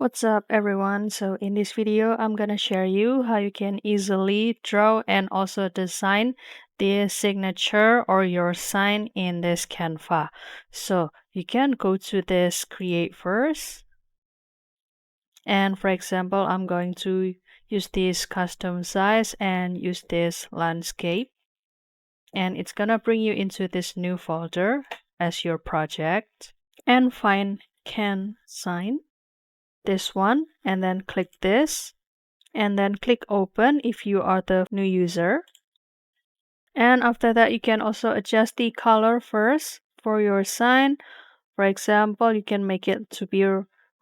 What's up everyone? So in this video, I'm gonna share you how you can easily draw and also design the signature or your sign in this Canva. So you can go to this create first. And for example, I'm going to use this custom size and use this landscape. And it's gonna bring you into this new folder as your project and find Can Sign. This one and then click this and then click open if you are the new user. And after that, you can also adjust the color first for your sign. For example, you can make it to be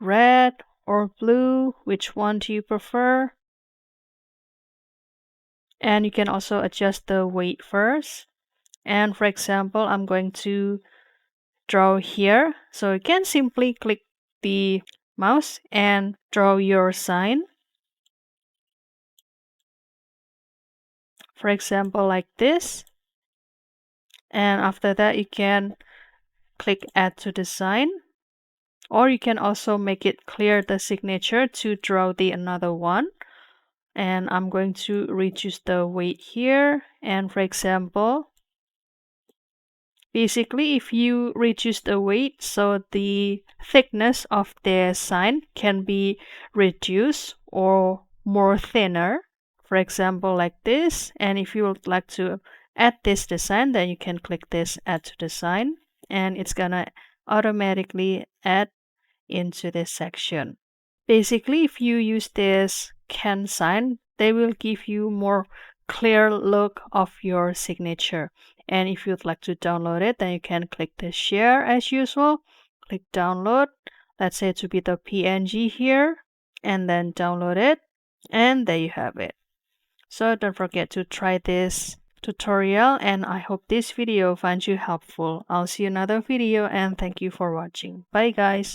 red or blue. Which one do you prefer? And you can also adjust the weight first. And for example, I'm going to draw here. So you can simply click the mouse and draw your sign. For example, like this. And after that, you can click add to design, or you can also make it clear the signature to draw the another one. And I'm going to reduce the weight here. And for example, basically if you reduce the weight, so the thickness of the sign can be reduced or more thinner. For example, like this. And if you would like to add this design, then you can click this add to design, and it's gonna automatically add into this section. Basically, if you use this can sign, they will give you more clear look of your signature. And if you'd like to download it, then you can click the share as usual, click download, let's say to be the PNG here, and then download it, and there you have it. So don't forget to try this tutorial, and I hope this video finds you helpful. I'll see you in another video, and thank you for watching. Bye guys.